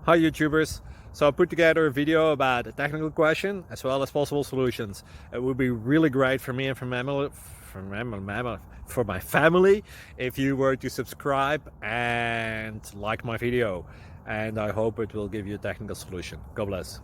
Hi YouTubers! So I put together a video about a technical question as well as possible solutions. It would be really great for me and for my family if you were to subscribe and like my video, and I hope it will give you a technical solution. God bless.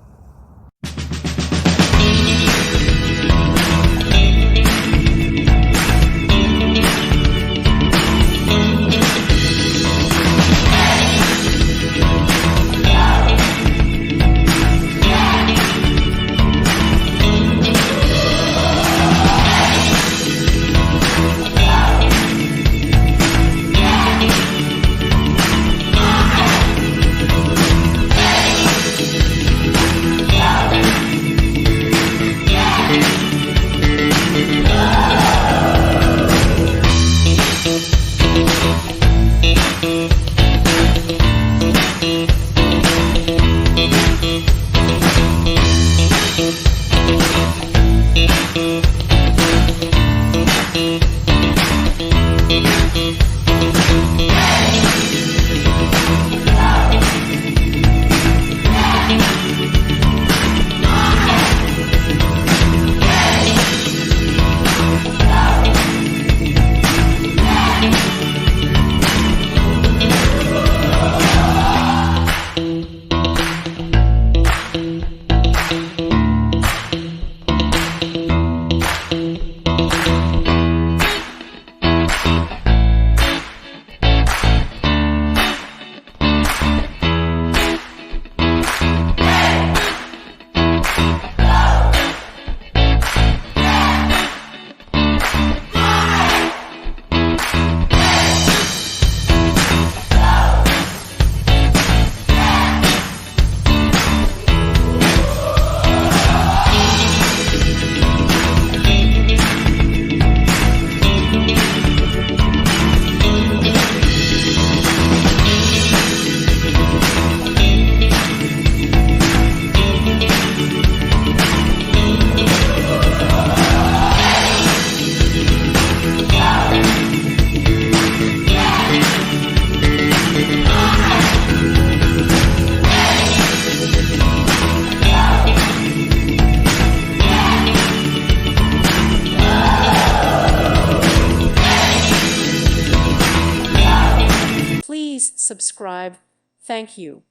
Please subscribe. Thank you.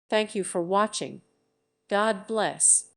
Thank you for watching. God bless.